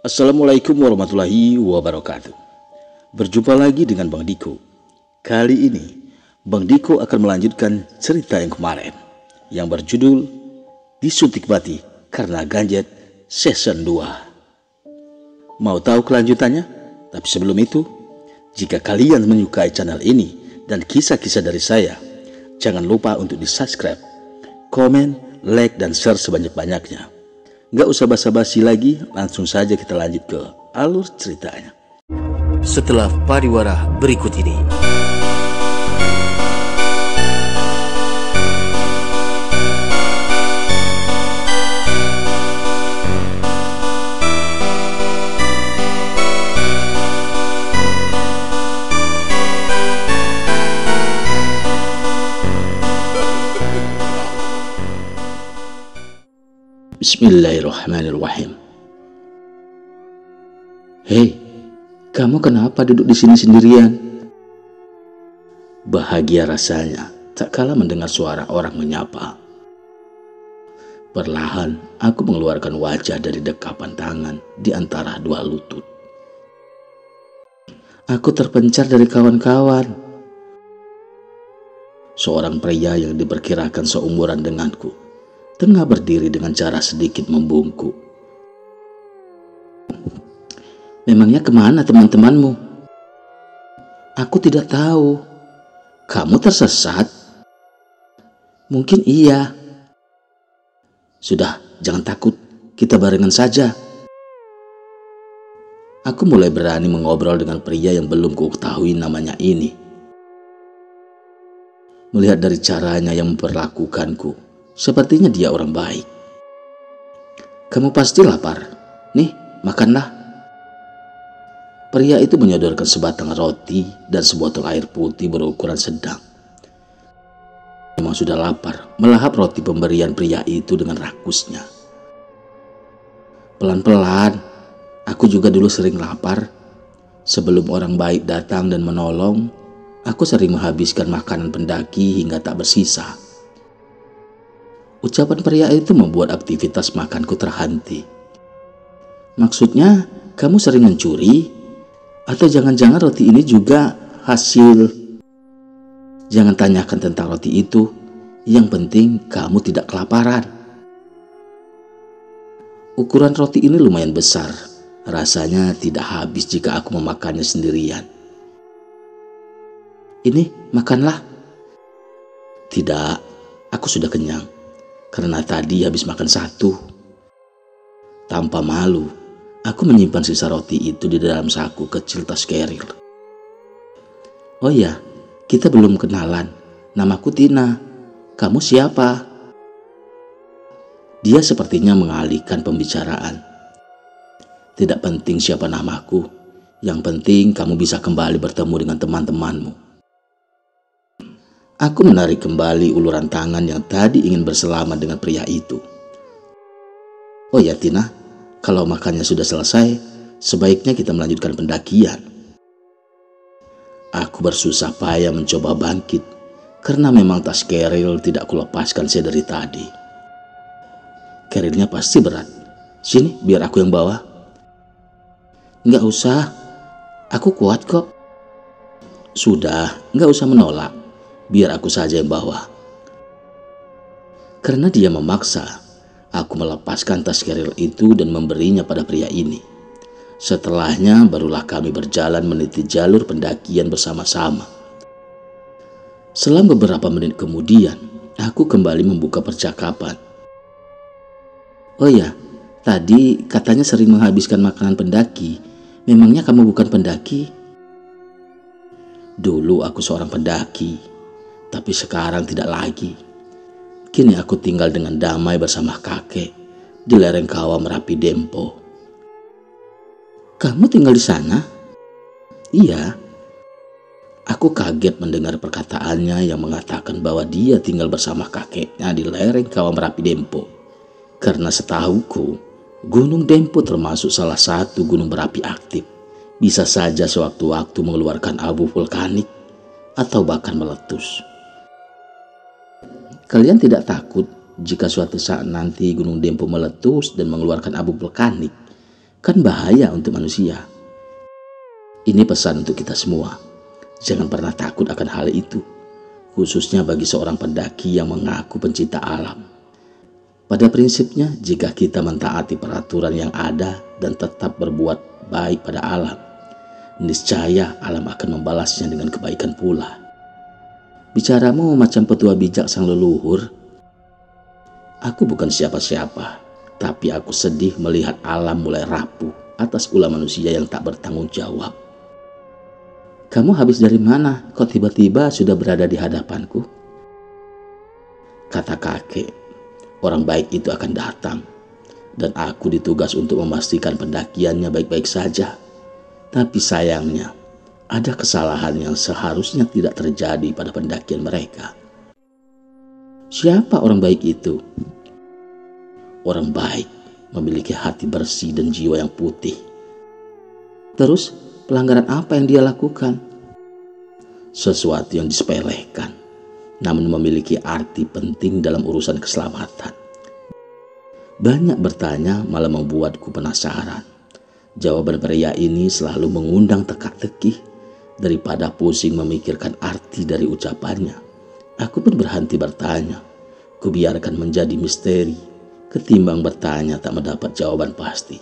Assalamualaikum warahmatullahi wabarakatuh. Berjumpa lagi dengan Bang Diko. Kali ini Bang Diko akan melanjutkan cerita yang kemarin yang berjudul Disuntik Mati Karena Ganjet Season 2. Mau tahu kelanjutannya? Tapi sebelum itu, jika kalian menyukai channel ini dan kisah-kisah dari saya, jangan lupa untuk di-subscribe, komen, like, dan share sebanyak-banyaknya. Gak usah basa-basi lagi, langsung saja kita lanjut ke alur ceritanya. Setelah pariwara berikut ini. Bismillahirrahmanirrahim. Hei, kamu kenapa duduk di sini sendirian? Bahagia rasanya tak kalah mendengar suara orang menyapa. Perlahan aku mengeluarkan wajah dari dekapan tangan di antara dua lutut. Aku terpencar dari kawan-kawan. Seorang pria yang diperkirakan seumuran denganku tengah berdiri dengan cara sedikit membungkuk. Memangnya kemana teman-temanmu? Aku tidak tahu. Kamu tersesat? Mungkin iya. Sudah, jangan takut. Kita barengan saja. Aku mulai berani mengobrol dengan pria yang belum kuketahui namanya ini. Melihat dari caranya yang memperlakukanku, sepertinya dia orang baik. Kamu pasti lapar. Nih, makanlah. Pria itu menyodorkan sebatang roti dan sebotol air putih berukuran sedang. Memang sudah lapar, melahap roti pemberian pria itu dengan rakusnya. Pelan-pelan, aku juga dulu sering lapar. Sebelum orang baik datang dan menolong, aku sering menghabiskan makanan pendaki hingga tak bersisa. Ucapan pria itu membuat aktivitas makanku terhenti. Maksudnya, kamu sering mencuri? Atau jangan-jangan roti ini juga hasil? Jangan tanyakan tentang roti itu. Yang penting kamu tidak kelaparan. Ukuran roti ini lumayan besar. Rasanya tidak habis jika aku memakannya sendirian. Ini, makanlah. Tidak, aku sudah kenyang. Karena tadi habis makan satu. Tanpa malu, aku menyimpan sisa roti itu di dalam saku kecil tas keril. Oh ya, kita belum kenalan. Namaku Tina. Kamu siapa? Dia sepertinya mengalihkan pembicaraan. Tidak penting siapa namaku. Yang penting kamu bisa kembali bertemu dengan teman-temanmu. Aku menarik kembali uluran tangan yang tadi ingin berselamat dengan pria itu. Oh ya Tina, kalau makannya sudah selesai, sebaiknya kita melanjutkan pendakian. Aku bersusah payah mencoba bangkit, karena memang tas keril tidak kulepaskan saya dari tadi. Kerilnya pasti berat. Sini, biar aku yang bawa. Nggak usah, aku kuat kok. Sudah, nggak usah menolak. Biar aku saja yang bawa. Karena dia memaksa, aku melepaskan tas keril itu dan memberinya pada pria ini. Setelahnya barulah kami berjalan meniti jalur pendakian bersama-sama. Selang beberapa menit kemudian, aku kembali membuka percakapan. Oh ya, tadi katanya sering menghabiskan makanan pendaki. Memangnya kamu bukan pendaki? Dulu aku seorang pendaki. Tapi sekarang tidak lagi. Kini aku tinggal dengan damai bersama kakek di lereng kawah Merapi Dempo. Kamu tinggal di sana? Iya. Aku kaget mendengar perkataannya yang mengatakan bahwa dia tinggal bersama kakeknya di lereng kawah Merapi Dempo. Karena setahuku, Gunung Dempo termasuk salah satu gunung berapi aktif. Bisa saja sewaktu-waktu mengeluarkan abu vulkanik atau bahkan meletus. Kalian tidak takut jika suatu saat nanti Gunung Dempo meletus dan mengeluarkan abu vulkanik? Kan bahaya untuk manusia. Ini pesan untuk kita semua. Jangan pernah takut akan hal itu, khususnya bagi seorang pendaki yang mengaku pencinta alam. Pada prinsipnya, jika kita mentaati peraturan yang ada dan tetap berbuat baik pada alam, niscaya alam akan membalasnya dengan kebaikan pula. Bicaramu macam petua bijak sang leluhur. Aku bukan siapa-siapa, tapi aku sedih melihat alam mulai rapuh atas ulah manusia yang tak bertanggung jawab. Kamu habis dari mana? Kok tiba-tiba sudah berada di hadapanku? Kata kakek, orang baik itu akan datang, dan aku ditugas untuk memastikan pendakiannya baik-baik saja. Tapi sayangnya, ada kesalahan yang seharusnya tidak terjadi pada pendakian mereka. Siapa orang baik itu? Orang baik memiliki hati bersih dan jiwa yang putih. Terus, pelanggaran apa yang dia lakukan? Sesuatu yang disepelekan, namun memiliki arti penting dalam urusan keselamatan. Banyak bertanya malah membuatku penasaran. Jawaban pria ini selalu mengundang teka-teki. Daripada pusing memikirkan arti dari ucapannya, aku pun berhenti bertanya. Kubiarkan menjadi misteri, ketimbang bertanya tak mendapat jawaban pasti.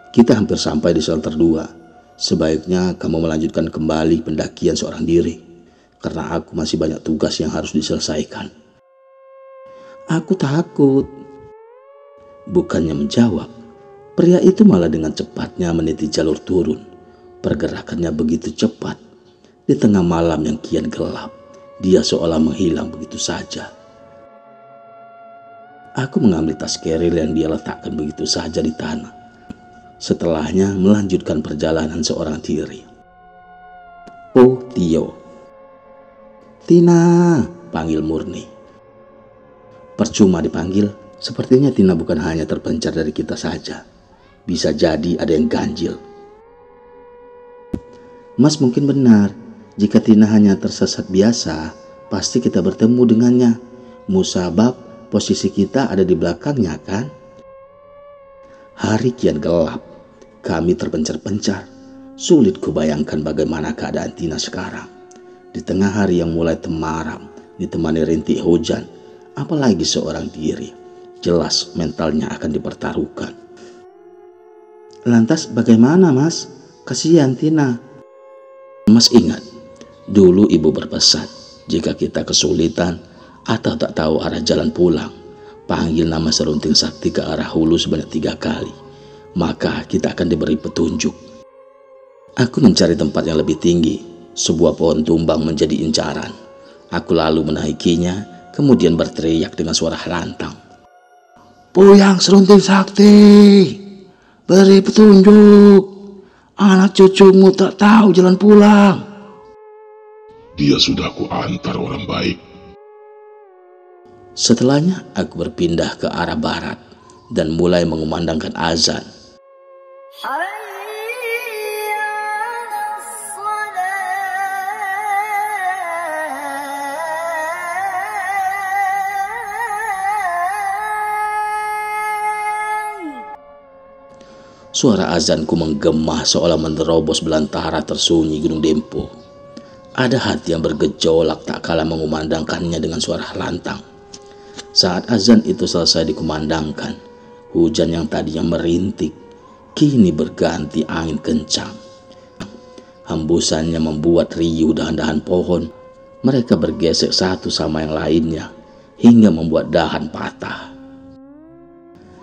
Kita hampir sampai di shelter 2. Sebaiknya kamu melanjutkan kembali pendakian seorang diri, karena aku masih banyak tugas yang harus diselesaikan. Aku takut. Bukannya menjawab, pria itu malah dengan cepatnya meniti jalur turun. Pergerakannya begitu cepat. Di tengah malam yang kian gelap, dia seolah menghilang begitu saja. Aku mengambil tas keril yang dia letakkan begitu saja di tanah. Setelahnya melanjutkan perjalanan seorang diri. Oh, Tio. Tina, panggil Murni. Percuma dipanggil, sepertinya Tina bukan hanya terpencar dari kita saja. Bisa jadi ada yang ganjil. Mas mungkin benar, jika Tina hanya tersesat biasa, pasti kita bertemu dengannya. Musabab, posisi kita ada di belakangnya kan? Hari kian gelap, kami terpencar-pencar. Sulit kubayangkan bagaimana keadaan Tina sekarang. Di tengah hari yang mulai temaram, ditemani rintik hujan, apalagi seorang diri. Jelas mentalnya akan dipertaruhkan. Lantas bagaimana mas? Kasihan Tina. Mas ingat, dulu ibu berpesan, jika kita kesulitan atau tak tahu arah jalan pulang, panggil nama serunting sakti ke arah hulu sebanyak 3 kali, maka kita akan diberi petunjuk. Aku mencari tempat yang lebih tinggi, sebuah pohon tumbang menjadi incaran. Aku lalu menaikinya, kemudian berteriak dengan suara lantang. Puyang serunting sakti, beri petunjuk. Anak cucumu tak tahu jalan pulang. Dia sudah kuantar orang baik. Setelahnya aku berpindah ke arah barat dan mulai mengumandangkan azan. Suara azanku menggema seolah menerobos belantara tersunyi Gunung Dempo. Ada hati yang bergejolak tak kalah mengumandangkannya dengan suara lantang. Saat azan itu selesai dikumandangkan, hujan yang tadinya merintik, kini berganti angin kencang. Hembusannya membuat riuh dahan-dahan pohon. Mereka bergesek satu sama yang lainnya, hingga membuat dahan patah.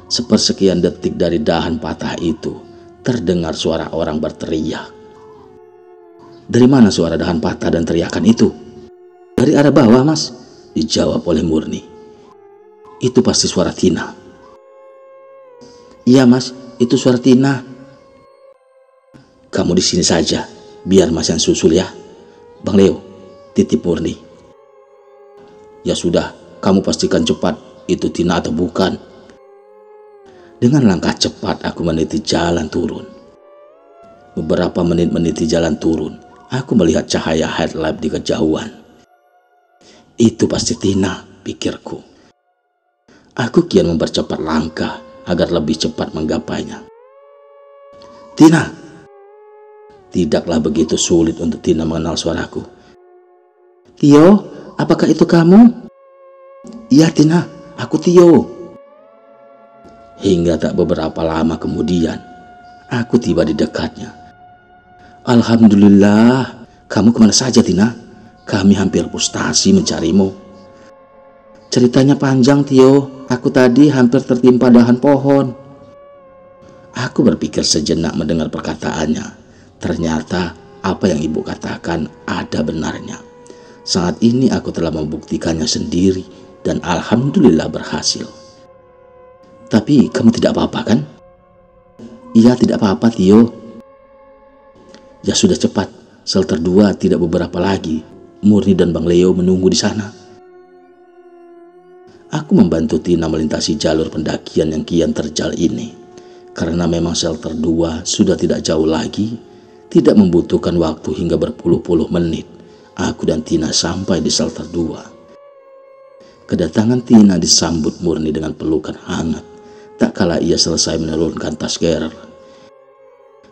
Sepersekian detik dari dahan patah itu, terdengar suara orang berteriak. Dari mana suara dahan patah dan teriakan itu? Dari arah bawah, mas, dijawab oleh Murni. Itu pasti suara Tina. Iya, mas, itu suara Tina. Kamu di sini saja, biar mas yang susul ya. Bang Leo, titip Murni. Ya sudah, kamu pastikan cepat, itu Tina atau bukan. Dengan langkah cepat aku meniti jalan turun. Beberapa menit meniti jalan turun, aku melihat cahaya headlamp di kejauhan. Itu pasti Tina, pikirku. Aku kian mempercepat langkah agar lebih cepat menggapainya. Tina! Tidaklah begitu sulit untuk Tina mengenal suaraku. Tio, apakah itu kamu? Iya Tina, aku Tio. Hingga tak beberapa lama kemudian, aku tiba di dekatnya. Alhamdulillah, kamu kemana saja Tina? Kami hampir frustasi mencarimu. Ceritanya panjang Tio, aku tadi hampir tertimpa dahan pohon. Aku berpikir sejenak mendengar perkataannya. Ternyata apa yang ibu katakan ada benarnya. Saat ini aku telah membuktikannya sendiri dan alhamdulillah berhasil. Tapi kamu tidak apa-apa kan? Iya tidak apa-apa Tio. Ya sudah cepat, shelter 2 tidak beberapa lagi. Murni dan Bang Leo menunggu di sana. Aku membantu Tina melintasi jalur pendakian yang kian terjal ini. Karena memang shelter 2 sudah tidak jauh lagi, tidak membutuhkan waktu hingga berpuluh-puluh menit. Aku dan Tina sampai di shelter 2. Kedatangan Tina disambut Murni dengan pelukan hangat. Tak kala ia selesai menurunkan tas Gerer.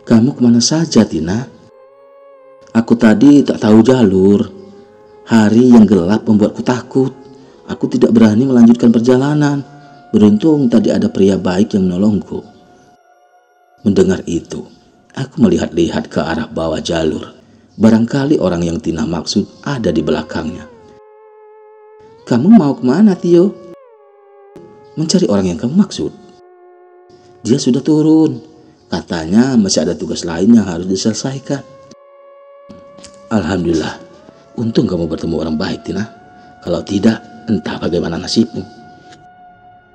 Kamu kemana saja Tina? Aku tadi tak tahu jalur. Hari yang gelap membuatku takut. Aku tidak berani melanjutkan perjalanan. Beruntung tadi ada pria baik yang menolongku. Mendengar itu, aku melihat-lihat ke arah bawah jalur. Barangkali orang yang Tina maksud ada di belakangnya. Kamu mau kemana Tio? Mencari orang yang kamu maksud. Dia sudah turun. Katanya masih ada tugas lain yang harus diselesaikan. Alhamdulillah, untung kamu bertemu orang baik Tina. Kalau tidak, entah bagaimana nasibmu.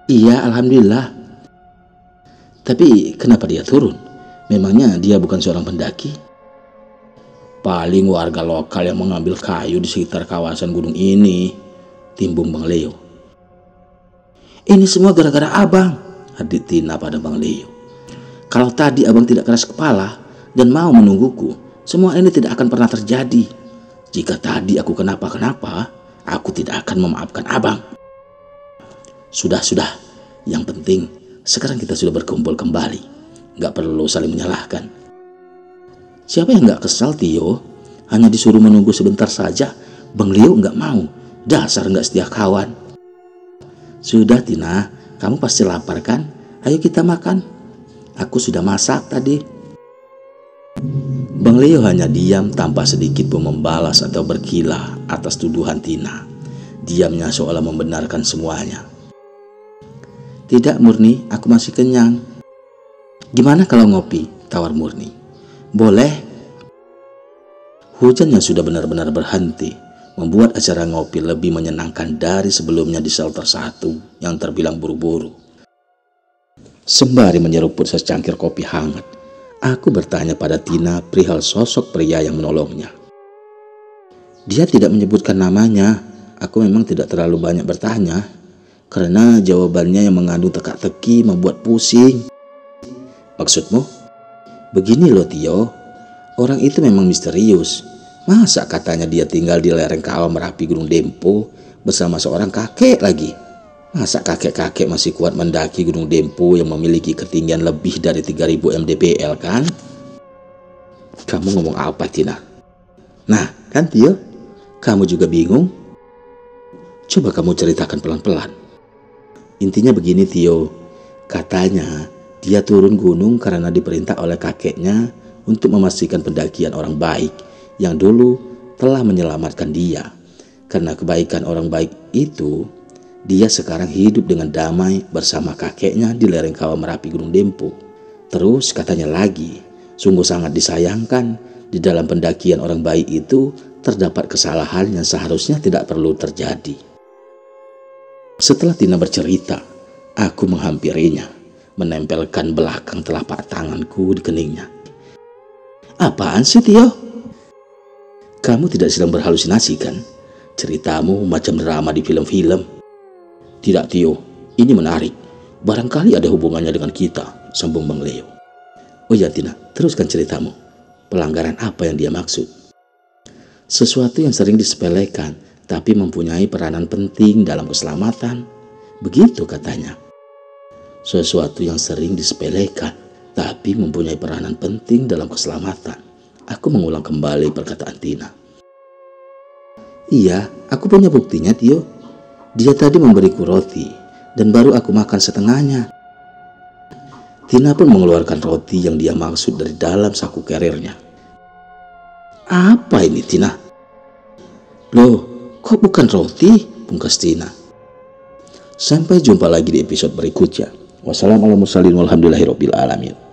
Iya, alhamdulillah. Tapi kenapa dia turun? Memangnya dia bukan seorang pendaki? Paling warga lokal yang mengambil kayu di sekitar kawasan gunung ini, timbung Bang Leo. Ini semua gara-gara abang, adik Tina pada Bang Leo. Kalau tadi abang tidak keras kepala dan mau menungguku, semua ini tidak akan pernah terjadi. Jika tadi aku kenapa-kenapa, aku tidak akan memaafkan abang. Sudah. Yang penting sekarang kita sudah berkumpul kembali. Gak perlu saling menyalahkan. Siapa yang gak kesal Tio? Hanya disuruh menunggu sebentar saja. Bang Leo gak mau. Dasar gak setia kawan. Sudah Tina, kamu pasti lapar kan? Ayo kita makan. Aku sudah masak tadi. Bang Leo hanya diam tanpa sedikit pun membalas atau berkilah atas tuduhan Tina. Diamnya seolah membenarkan semuanya. Tidak Murni, aku masih kenyang. Gimana kalau ngopi? Tawar Murni. Boleh. Hujan yang sudah benar-benar berhenti membuat acara ngopi lebih menyenangkan dari sebelumnya di shelter 1 yang terbilang buru-buru. Sembari menyeruput secangkir kopi hangat, aku bertanya pada Tina perihal sosok pria yang menolongnya. Dia tidak menyebutkan namanya. Aku memang tidak terlalu banyak bertanya, karena jawabannya yang mengandung teka-teki membuat pusing. Maksudmu? Begini loh Tio, orang itu memang misterius. Masa katanya dia tinggal di lereng kawah Merapi Gunung Dempo bersama seorang kakek lagi. Masa kakek-kakek masih kuat mendaki Gunung Dempo yang memiliki ketinggian lebih dari 3000 mdpl kan? Kamu ngomong apa Tina? Nah kan Tio, kamu juga bingung? Coba kamu ceritakan pelan-pelan. Intinya begini Tio, katanya dia turun gunung karena diperintah oleh kakeknya untuk memastikan pendakian orang baik yang dulu telah menyelamatkan dia. Karena kebaikan orang baik itu, dia sekarang hidup dengan damai bersama kakeknya di lereng kawah Merapi Gunung Dempo. Terus katanya lagi, sungguh sangat disayangkan di dalam pendakian orang baik itu terdapat kesalahan yang seharusnya tidak perlu terjadi. Setelah Tina bercerita, aku menghampirinya, menempelkan belakang telapak tanganku di keningnya. Apaan sih Tio? Kamu tidak sedang berhalusinasi kan? Ceritamu macam drama di film-film. Tidak Tio, ini menarik. Barangkali ada hubungannya dengan kita, sambung Bang Leo. Oh ya Tina, teruskan ceritamu. Pelanggaran apa yang dia maksud? Sesuatu yang sering disepelekan, tapi mempunyai peranan penting dalam keselamatan. Begitu katanya. sesuatu yang sering disepelekan, tapi mempunyai peranan penting dalam keselamatan. Aku mengulang kembali perkataan Tina. Iya, aku punya buktinya, Tio. Dia tadi memberiku roti, dan baru aku makan setengahnya. Tina pun mengeluarkan roti yang dia maksud dari dalam saku karirnya. Apa ini, Tina? Loh, kok bukan roti? Pungkas Tina. Sampai jumpa lagi di episode berikutnya. Wassalamualaikum warahmatullahi wabarakatuh.